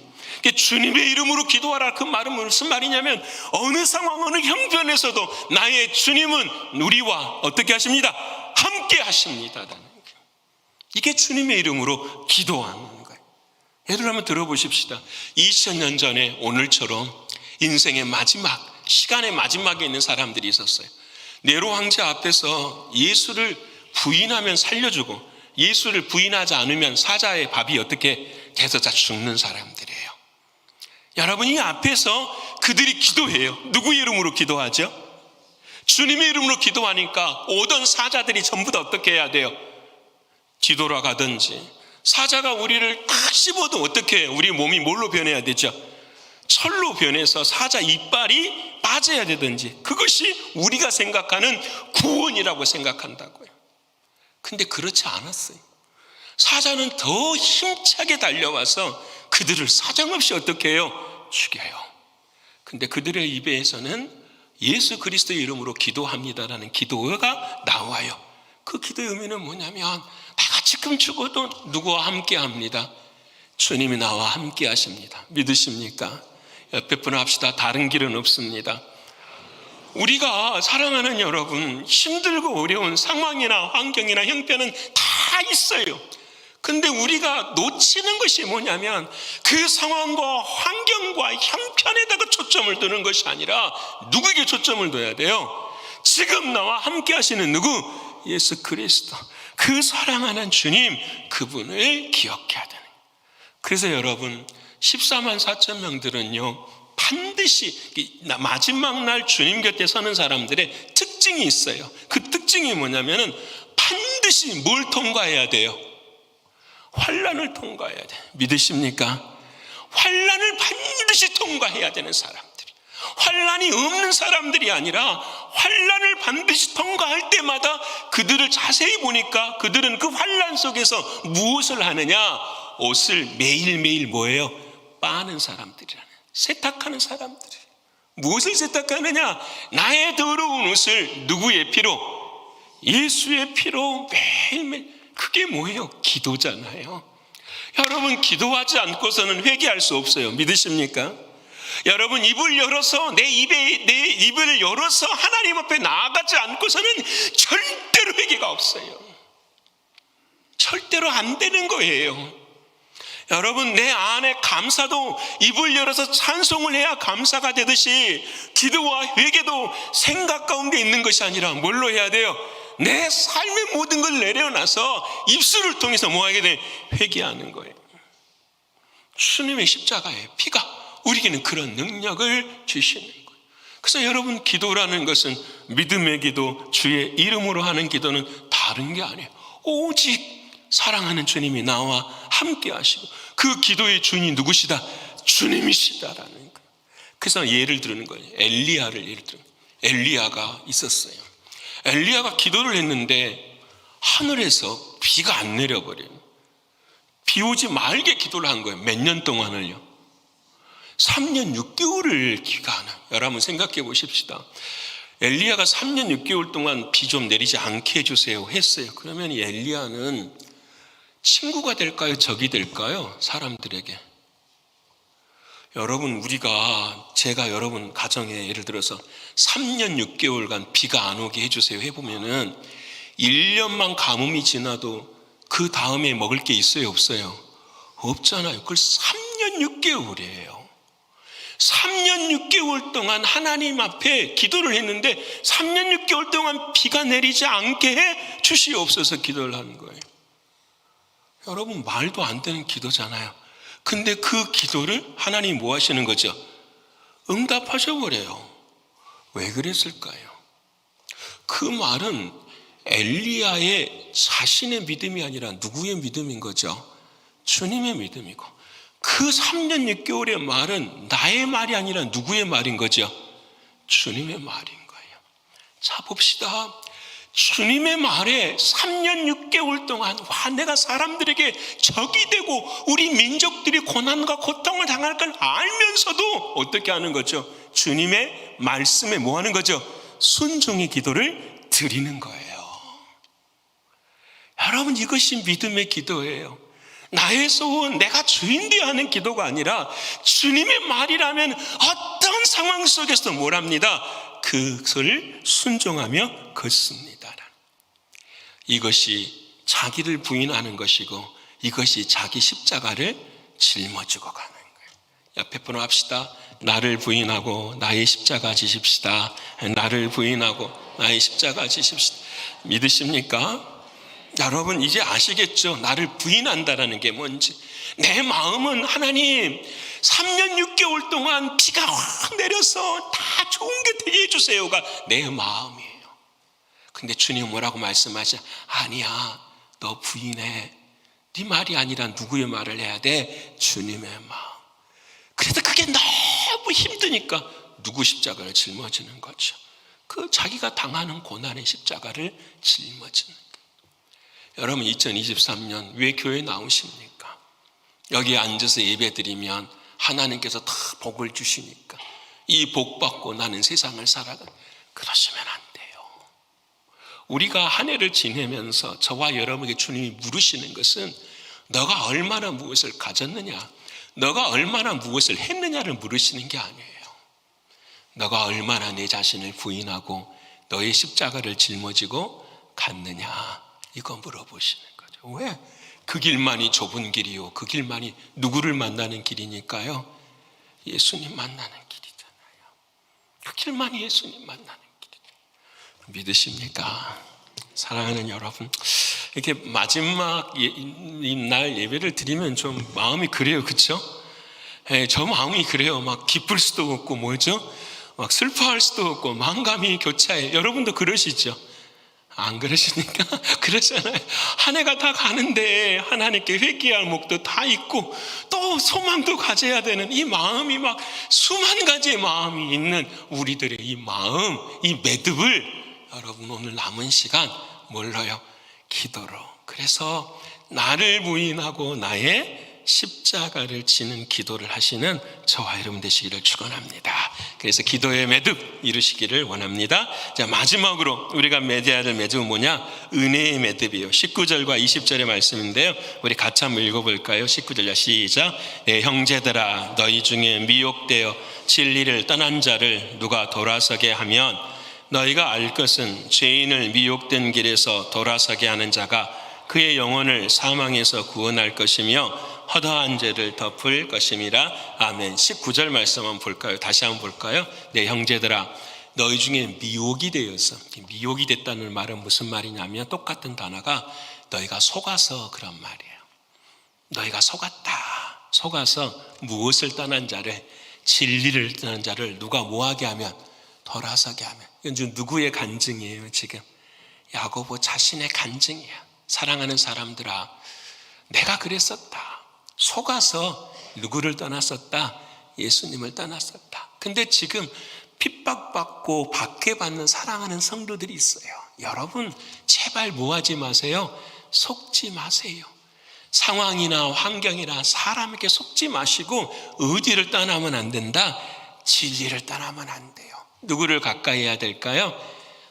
주님의 이름으로 기도하라. 그 말은 무슨 말이냐면 어느 상황 어느 형편에서도 나의 주님은 우리와 어떻게 하십니다? 함께 하십니다. 이게 주님의 이름으로 기도하는 거예요. 예를 한번 들어보십시다. 2000년 전에 오늘처럼 인생의 마지막 시간의 마지막에 있는 사람들이 있었어요. 네로 황제 앞에서 예수를 부인하면 살려주고 예수를 부인하지 않으면 사자의 밥이 어떻게 돼서 다 죽는 사람들이에요. 여러분 이 앞에서 그들이 기도해요. 누구의 이름으로 기도하죠? 주님의 이름으로 기도하니까 오던 사자들이 전부 다 어떻게 해야 돼요? 뒤돌아가든지. 사자가 우리를 탁 씹어도 어떻게 해요? 우리 몸이 뭘로 변해야 되죠? 철로 변해서 사자 이빨이 빠져야 되든지. 그것이 우리가 생각하는 구원이라고 생각한다고요. 근데 그렇지 않았어요. 사자는 더 힘차게 달려와서 그들을 사정없이 어떻게 해요? 죽여요. 근데 그들의 입에서는 예수 그리스도의 이름으로 기도합니다라는 기도가 나와요. 그 기도의 의미는 뭐냐면 내가 지금 죽어도 누구와 함께 합니다? 주님이 나와 함께 하십니다. 믿으십니까? 옆에 분 합시다. 다른 길은 없습니다. 우리가 사랑하는 여러분, 힘들고 어려운 상황이나 환경이나 형편은 다 있어요. 근데 우리가 놓치는 것이 뭐냐면 그 상황과 환경과 형편에다가 초점을 두는 것이 아니라 누구에게 초점을 둬야 돼요? 지금 나와 함께 하시는 누구? 예수 그리스도. 그 사랑하는 주님, 그분을 기억해야 되는 거예요. 그래서 여러분 14만 4천 명들은요 반드시 마지막 날 주님 곁에 서는 사람들의 특징이 있어요. 그 특징이 뭐냐면은 반드시 뭘 통과해야 돼요? 환난을 통과해야 돼요. 믿으십니까? 환난을 반드시 통과해야 되는 사람들이, 환난이 없는 사람들이 아니라 환난을 반드시 통과할 때마다 그들을 자세히 보니까 그들은 그 환난 속에서 무엇을 하느냐? 옷을 매일매일 뭐예요? 빠는 사람들이라는, 세탁하는 사람들이. 무엇을 세탁하느냐? 나의 더러운 옷을 누구의 피로? 예수의 피로 매일매일. 그게 뭐예요? 기도잖아요. 여러분 기도하지 않고서는 회개할 수 없어요. 믿으십니까? 여러분 입을 열어서 내 입을 열어서 하나님 앞에 나아가지 않고서는 절대로 회개가 없어요. 절대로 안 되는 거예요. 여러분 내 안에 감사도 입을 열어서 찬송을 해야 감사가 되듯이 기도와 회개도 생각 가운데 있는 것이 아니라 뭘로 해야 돼요? 내 삶의 모든 걸 내려놔서 입술을 통해서 뭐 하게 돼? 회개하는 거예요. 주님의 십자가의 피가 우리에게는 그런 능력을 주시는 거예요. 그래서 여러분 기도라는 것은 믿음의 기도, 주의 이름으로 하는 기도는 다른 게 아니에요. 오직 사랑하는 주님이 나와 함께 하시고 그 기도의 주인이 누구시다? 주님이시다라는 거예요. 그래서 예를 들는 거예요. 엘리야를 예를 들면 엘리야가 있었어요. 엘리야가 기도를 했는데 하늘에서 비가 안 내려버려요. 비 오지 말게 기도를 한 거예요. 몇 년 동안을요? 3년 6개월을 비가 안 와요. 여러분 생각해 보십시다. 엘리야가 3년 6개월 동안 비 좀 내리지 않게 해주세요 했어요. 그러면 이 엘리야는 친구가 될까요? 적이 될까요? 사람들에게. 여러분 제가 여러분 가정에 예를 들어서 3년 6개월간 비가 안 오게 해주세요 해보면은 1년만 가뭄이 지나도 그 다음에 먹을 게 있어요 없어요? 없잖아요. 그걸 3년 6개월이에요 3년 6개월 동안 하나님 앞에 기도를 했는데 3년 6개월 동안 비가 내리지 않게 해 주시옵소서 기도를 하는 거예요. 여러분 말도 안 되는 기도잖아요. 근데 그 기도를 하나님이 뭐 하시는 거죠? 응답하셔버려요. 왜 그랬을까요? 그 말은 엘리야의 자신의 믿음이 아니라 누구의 믿음인 거죠? 주님의 믿음이고 그 3년 6개월의 말은 나의 말이 아니라 누구의 말인 거죠? 주님의 말인 거예요. 자 봅시다. 주님의 말에 3년 6개월 동안 내가 사람들에게 적이 되고 우리 민족들이 고난과 고통을 당할 걸 알면서도 어떻게 하는 거죠? 주님의 말씀에 뭐 하는 거죠? 순종의 기도를 드리는 거예요. 여러분 이것이 믿음의 기도예요. 나의 소원, 내가 주인 되어야 하는 기도가 아니라 주님의 말이라면 어떤 상황 속에서도 뭘 합니다? 그것을 순종하며 걷습니다. 이것이 자기를 부인하는 것이고 이것이 자기 십자가를 짊어지고 가는 거예요. 옆에 분을 합시다. 나를 부인하고 나의 십자가 지십시다. 나를 부인하고 나의 십자가 지십시다. 믿으십니까? 여러분 이제 아시겠죠? 나를 부인한다라는 게 뭔지. 내 마음은 하나님 3년 6개월 동안 비가 확 내려서 다 좋은 게 되게 해주세요가 내 마음이에요. 근데 주님 뭐라고 말씀하시죠? 아니야 너 부인해. 네 말이 아니라 누구의 말을 해야 돼? 주님의 마음. 그래도 그게 너무 힘드니까 누구 십자가를 짊어지는 거죠. 그 자기가 당하는 고난의 십자가를 짊어지는 거예요. 여러분 2023년 왜 교회에 나오십니까? 여기 앉아서 예배드리면 하나님께서 다 복을 주시니까 이 복 받고 나는 세상을 살아가. 그러시면 안 돼요. 우리가 한 해를 지내면서 저와 여러분에게 주님이 물으시는 것은 너가 얼마나 무엇을 가졌느냐, 너가 얼마나 무엇을 했느냐를 물으시는 게 아니에요. 너가 얼마나 내 자신을 부인하고 너의 십자가를 짊어지고 갔느냐, 이거 물어보시는 거죠. 왜? 그 길만이 좁은 길이요, 그 길만이 누구를 만나는 길이니까요? 예수님 만나는 길이잖아요. 그 길만이 예수님 만나는 믿으십니까? 사랑하는 여러분, 이렇게 마지막 날 예배를 드리면 좀 마음이 그래요, 그렇죠? 저 마음이 그래요. 막 기쁠 수도 없고 뭐죠? 막 슬퍼할 수도 없고 만감이 교차해. 여러분도 그러시죠? 안 그러시니까 그러잖아요. 한 해가 다 가는데 하나님께 회개할 목도 다 있고 또 소망도 가져야 되는 이 마음이 막 수만 가지의 마음이 있는 우리들의 이 마음, 이 매듭을 여러분 오늘 남은 시간 뭘로요? 기도로. 그래서 나를 부인하고 나의 십자가를 지는 기도를 하시는 저와 여러분 되시기를 축원합니다. 그래서 기도의 매듭 이루시기를 원합니다. 자, 마지막으로 우리가 맺어야 될 매듭은 뭐냐? 은혜의 매듭이요. 19절과 20절의 말씀인데요. 우리 같이 한번 읽어볼까요? 19절 시작. 내 형제들아 너희 중에 미혹되어 진리를 떠난 자를 누가 돌아서게 하면 너희가 알 것은 죄인을 미혹된 길에서 돌아서게 하는 자가 그의 영혼을 사망에서 구원할 것이며 허다한 죄를 덮을 것임이라. 아멘. 19절 말씀 한번 볼까요? 다시 한번 볼까요? 내 형제들아 너희 중에 미혹이 되어서, 미혹이 됐다는 말은 무슨 말이냐면 똑같은 단어가 너희가 속아서 그런 말이에요. 너희가 속아서 무엇을 떠난 자를, 진리를 떠난 자를 누가 뭐하게 하면, 돌아서게 하면. 이건 지금 누구의 간증이에요? 지금 야고보 자신의 간증이야. 사랑하는 사람들아, 내가 그랬었다. 속아서 누구를 떠났었다? 예수님을 떠났었다. 근데 지금 핍박받고 박해받는 사랑하는 성도들이 있어요. 여러분, 제발 뭐하지 마세요. 속지 마세요. 상황이나 환경이나 사람에게 속지 마시고 어디를 떠나면 안 된다? 진리를 떠나면 안 돼요. 누구를 가까이 해야 될까요?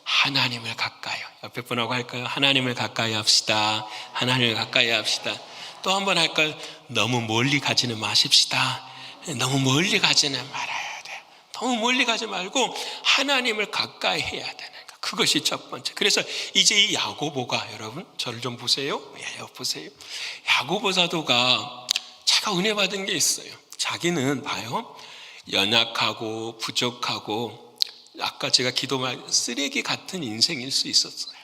하나님을 가까이. 옆에 분하고 할까요? 하나님을 가까이 합시다. 하나님을 가까이 합시다. 또 한 번 할까요? 너무 멀리 가지는 마십시다. 너무 멀리 가지는 말아야 돼요. 너무 멀리 가지 말고 하나님을 가까이 해야 되는 거. 그것이 첫 번째. 그래서 이제 이 야고보가, 여러분 저를 좀 보세요. 보세요. 야고보 사도가 제가 은혜 받은 게 있어요. 자기는 봐요, 연약하고 부족하고 아까 제가 기도만 쓰레기 같은 인생일 수 있었어요.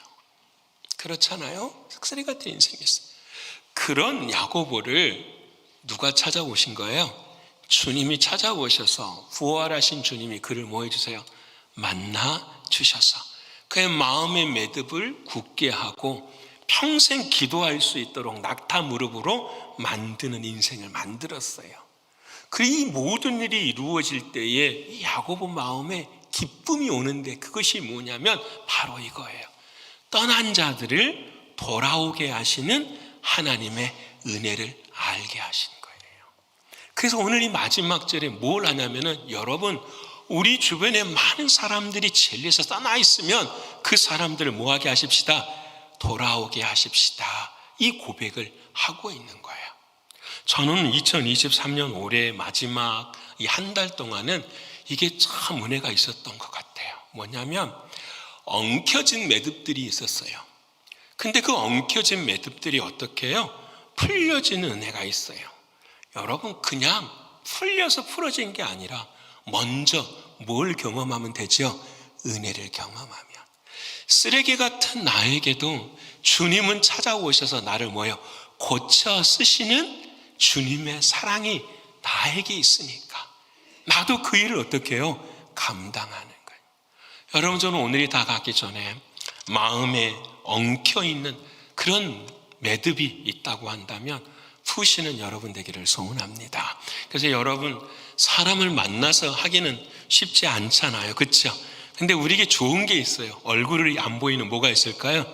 그렇잖아요. 쓰레기 같은 인생이었어요. 그런 야고보를 누가 찾아오신 거예요? 주님이 찾아오셔서, 부활하신 주님이 그를 뭐 해주세요? 만나 주셔서 그의 마음의 매듭을 굳게 하고 평생 기도할 수 있도록 낙타 무릎으로 만드는 인생을 만들었어요. 그 이 모든 일이 이루어질 때에 이 야고보 마음에 기쁨이 오는데, 그것이 뭐냐면 바로 이거예요. 떠난 자들을 돌아오게 하시는 하나님의 은혜를 알게 하신 거예요. 그래서 오늘 이 마지막 절에 뭘 하냐면은, 여러분, 우리 주변에 많은 사람들이 진리에서 떠나 있으면 그 사람들을 뭐 하게 하십시다? 돌아오게 하십시다. 이 고백을 하고 있는 거예요. 저는 2023년 올해 마지막 이 한 달 동안은 이게 참 은혜가 있었던 것 같아요. 뭐냐면 엉켜진 매듭들이 있었어요. 근데 그 엉켜진 매듭들이 어떻게 해요? 풀려지는 은혜가 있어요. 여러분, 그냥 풀려서 풀어진 게 아니라 먼저 뭘 경험하면 되죠? 은혜를 경험하면. 쓰레기 같은 나에게도 주님은 찾아오셔서 나를 뭐예요? 고쳐 쓰시는 주님의 사랑이 나에게 있으니까 나도 그 일을 어떻게 해요? 감당하는 거예요. 여러분, 저는 오늘이 다 가기 전에 마음에 엉켜있는 그런 매듭이 있다고 한다면 푸시는 여러분 되기를 소원합니다. 그래서 여러분, 사람을 만나서 하기는 쉽지 않잖아요. 그렇죠? 근데 우리에게 좋은 게 있어요. 얼굴이 안 보이는 뭐가 있을까요?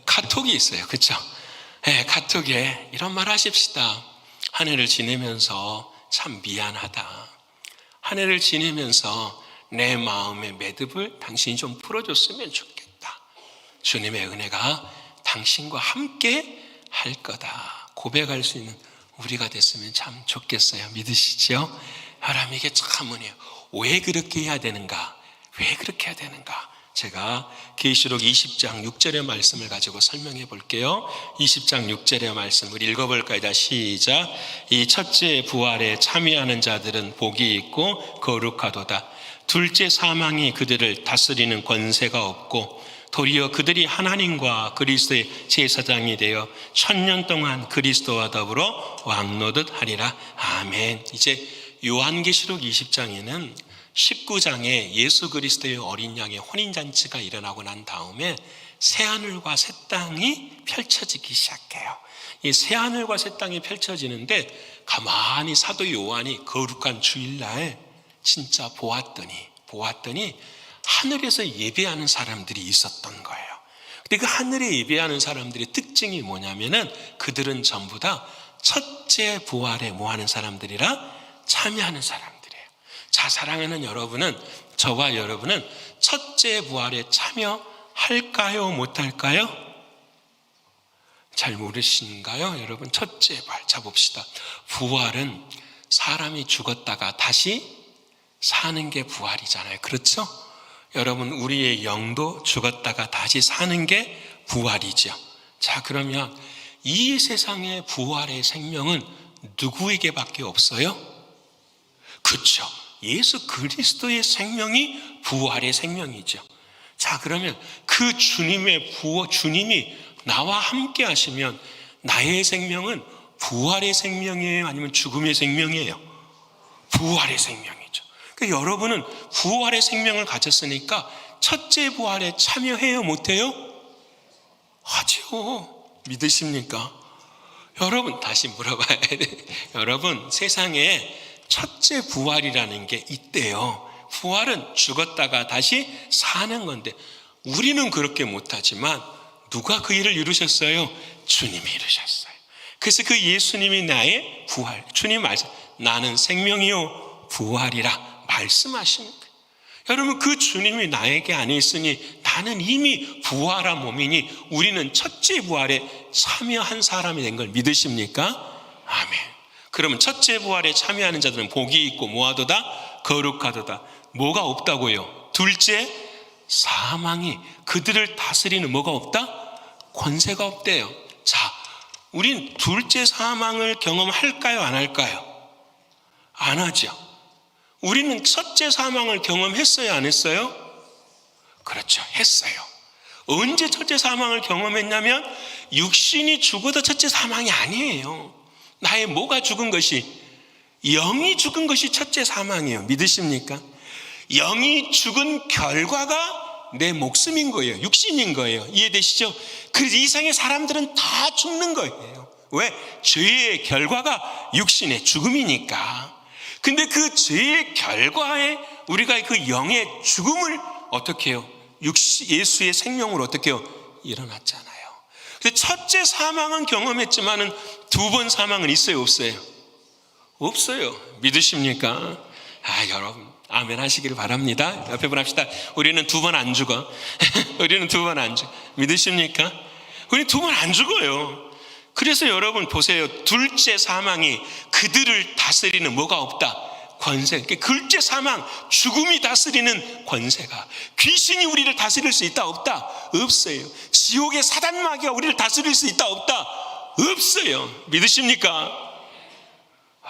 카톡이 있어요. 그렇죠? 카톡에 이런 말 하십시다. 한 해를 지내면서 참 미안하다. 한 해를 지내면서 내 마음의 매듭을 당신이 좀 풀어줬으면 좋겠다. 주님의 은혜가 당신과 함께 할 거다. 고백할 수 있는 우리가 됐으면 참 좋겠어요. 믿으시죠? 여러분, 이게 참 은혜예요. 왜 그렇게 해야 되는가? 왜 그렇게 해야 되는가? 제가 계시록 20장 6절의 말씀을 가지고 설명해 볼게요. 20장 6절의 말씀을 읽어볼까요? 시작. 이 첫째 부활에 참여하는 자들은 복이 있고 거룩하도다. 둘째 사망이 그들을 다스리는 권세가 없고 도리어 그들이 하나님과 그리스도의 제사장이 되어 1000년 동안 그리스도와 더불어 왕노릇 하리라. 아멘. 이제 요한계시록 20장에는 19장에 예수 그리스도의 어린 양의 혼인잔치가 일어나고 난 다음에 새하늘과 새 땅이 펼쳐지기 시작해요. 이 새하늘과 새 땅이 펼쳐지는데 가만히 사도 요한이 거룩한 주일날 진짜 보았더니 하늘에서 예배하는 사람들이 있었던 거예요. 근데 그 하늘에 예배하는 사람들의 특징이 뭐냐면은 그들은 전부 다 첫째 부활에 뭐 하는 사람들이라? 참여하는 사람들이에요. 자, 사랑하는 여러분은, 저와 여러분은 첫째 부활에 참여할까요? 못할까요? 잘 모르시는가요? 여러분, 첫째 부활. 자, 봅시다. 부활은 사람이 죽었다가 다시 사는 게 부활이잖아요. 그렇죠? 여러분, 우리의 영도 죽었다가 다시 사는 게 부활이죠. 자, 그러면 이 세상의 부활의 생명은 누구에게밖에 없어요? 그렇죠. 예수 그리스도의 생명이 부활의 생명이죠. 자, 그러면 그 주님이 나와 함께 하시면 나의 생명은 부활의 생명이에요? 아니면 죽음의 생명이에요? 부활의 생명이죠. 그러니까 여러분은 부활의 생명을 가졌으니까 첫째 부활에 참여해요? 못해요? 하죠. 믿으십니까? 여러분, 다시 물어봐야 돼. 여러분, 세상에 첫째 부활이라는 게 있대요. 부활은 죽었다가 다시 사는 건데 우리는 그렇게 못하지만 누가 그 일을 이루셨어요? 주님이 이루셨어요. 그래서 그 예수님이 나의 부활, 주님 말씀, 나는 생명이요 부활이라 말씀하시는 거예요. 여러분, 그 주님이 나에게 안에 있으니 나는 이미 부활한 몸이니 우리는 첫째 부활에 참여한 사람이 된 걸 믿으십니까? 아멘. 그러면 첫째 부활에 참여하는 자들은 복이 있고 뭐하도다? 거룩하도다. 뭐가 없다고요? 둘째, 사망이 그들을 다스리는 뭐가 없다? 권세가 없대요. 자, 우린 둘째 사망을 경험할까요? 안 할까요? 안 하죠. 우리는 첫째 사망을 경험했어요? 안 했어요? 그렇죠. 했어요. 언제 첫째 사망을 경험했냐면 육신이 죽어도 첫째 사망이 아니에요. 나의 뭐가 죽은 것이, 영이 죽은 것이 첫째 사망이에요. 믿으십니까? 영이 죽은 결과가 내 목숨인 거예요. 육신인 거예요. 이해되시죠? 그래서 이 세상의 사람들은 다 죽는 거예요. 왜? 죄의 결과가 육신의 죽음이니까. 근데 그 죄의 결과에 우리가 그 영의 죽음을 어떻게 해요? 예수의 생명으로 어떻게 해요? 일어났잖아요. 근데 첫째 사망은 경험했지만은 두 번 사망은 있어요? 없어요? 없어요. 믿으십니까? 여러분, 아멘 하시기를 바랍니다. 옆에 분 합시다. 우리는 두 번 안 죽어. 우리는 두 번 안 죽어. 믿으십니까? 우리는 두 번 안 죽어요. 그래서 여러분 보세요. 둘째 사망이 그들을 다스리는 뭐가 없다? 권세. 둘째 사망, 죽음이 다스리는 권세가. 귀신이 우리를 다스릴 수 있다? 없다? 없어요. 지옥의 사단 마귀가 우리를 다스릴 수 있다? 없다? 없어요. 믿으십니까?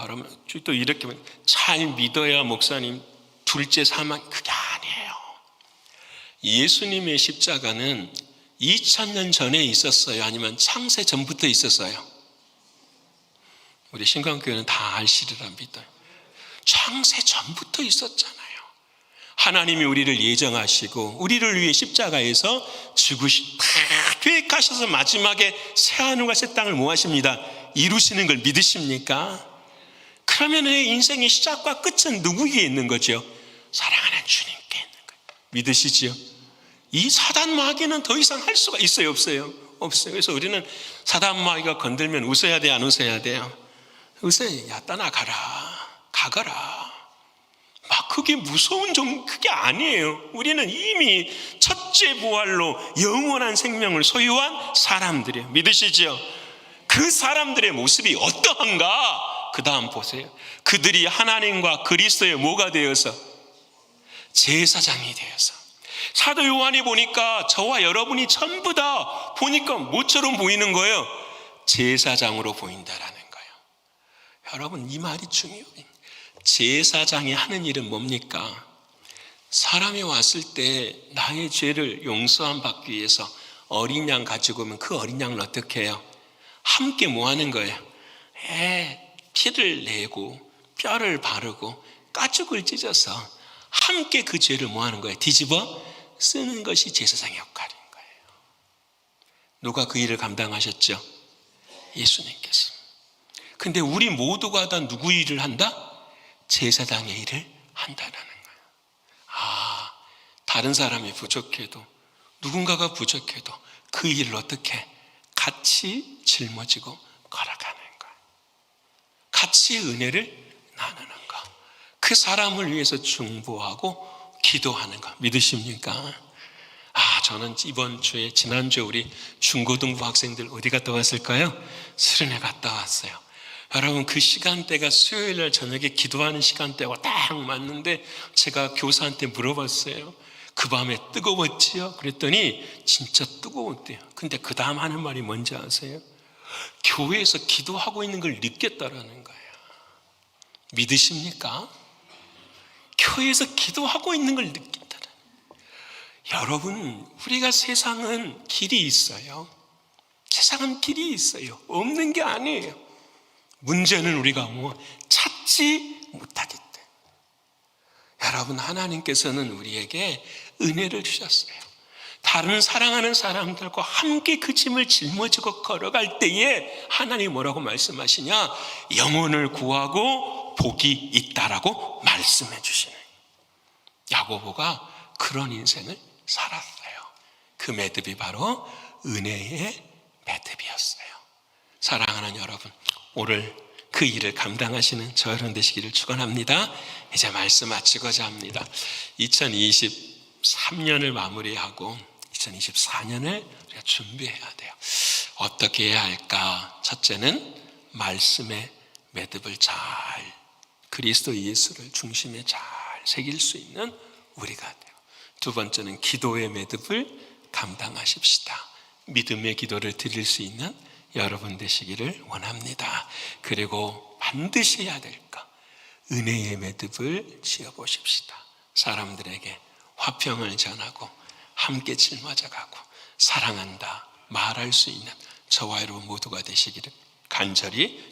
여러분, 또 이렇게 잘 믿어야 목사님, 둘째 사망, 그게 아니에요. 예수님의 십자가는 2000년 전에 있었어요? 아니면 창세 전부터 있었어요? 우리 신광교회는 다 알시리라 믿어요. 창세 전부터 있었잖아요. 하나님이 우리를 예정하시고 우리를 위해 십자가에서 다 계획하셔서 마지막에 새하늘과 새 땅을 뭐 하십니다? 이루시는 걸 믿으십니까? 그러면 내 인생의 시작과 끝은 누구에게 있는 거죠? 사랑하는 주님께 있는 거예요. 믿으시지요? 이 사단 마귀는 더 이상 할 수가 있어요? 없어요? 없어요. 그래서 우리는 사단 마귀가 건들면 웃어야 돼요? 안 웃어야 돼요? 웃어요. 야, 떠나가라. 가거라. 막 그게 무서운 그게 아니에요. 우리는 이미 첫째 부활로 영원한 생명을 소유한 사람들이에요. 믿으시죠? 그 사람들의 모습이 어떠한가? 그 다음 보세요. 그들이 하나님과 그리스도의 뭐가 되어서? 제사장이 되어서. 사도 요한이 보니까 저와 여러분이 전부 다 보니까 뭐처럼 보이는 거예요? 제사장으로 보인다라는 거예요. 여러분, 이 말이 중요해요. 제사장이 하는 일은 뭡니까? 사람이 왔을 때 나의 죄를 용서함 받기 위해서 어린 양 가지고 오면 그 어린 양을 어떻게 해요? 함께 뭐 하는 거예요? 피를 내고 뼈를 바르고 가죽을 찢어서 함께 그 죄를 뭐 하는 거예요? 뒤집어 쓰는 것이 제사장의 역할인 거예요. 누가 그 일을 감당하셨죠? 예수님께서. 근데 우리 모두가 다 누구 일을 한다? 제사장의 일을 한다는 거예요. 다른 사람이 부족해도, 누군가가 부족해도 그 일을 어떻게 같이 짊어지고 걸어가는 거예요. 같이 은혜를 나누는 거. 그 사람을 위해서 중보하고 기도하는 거. 믿으십니까? 저는 이번 주에, 지난주에 우리 중고등부 학생들 어디 갔다 왔을까요? 수련회 갔다 왔어요. 여러분, 그 시간대가 수요일날 저녁에 기도하는 시간대와 딱 맞는데 제가 교사한테 물어봤어요. 그 밤에 뜨거웠지요? 그랬더니 진짜 뜨거웠대요. 근데 그 다음 하는 말이 뭔지 아세요? 교회에서 기도하고 있는 걸 느꼈다라는 거예요. 믿으십니까? 교회에서 기도하고 있는 걸 느낀다라는 거예요. 여러분, 우리가 세상은 길이 있어요. 세상은 길이 있어요. 없는 게 아니에요. 문제는 우리가 찾지 못하기 때문에. 여러분, 하나님께서는 우리에게 은혜를 주셨어요. 다른 사랑하는 사람들과 함께 그 짐을 짊어지고 걸어갈 때에 하나님 뭐라고 말씀하시냐? 영혼을 구하고 복이 있다라고 말씀해 주시는. 야고보가 그런 인생을 살았어요. 그 매듭이 바로 은혜의 매듭이었어요. 사랑하는 여러분, 오늘 그 일을 감당하시는 저 여러분 되시기를 축원합니다. 이제 말씀 마치고자 합니다. 2023년을 마무리하고 2024년을 우리가 준비해야 돼요. 어떻게 해야 할까? 첫째는 말씀의 매듭을 잘, 그리스도 예수를 중심에 잘 새길 수 있는 우리가 돼요. 두 번째는 기도의 매듭을 감당하십시다. 믿음의 기도를 드릴 수 있는 여러분 되시기를 원합니다. 그리고 반드시 해야 될 것, 은혜의 매듭을 지어보십시다. 사람들에게 화평을 전하고 함께 짊어져가고 사랑한다 말할 수 있는 저와 여러분 모두가 되시기를 간절히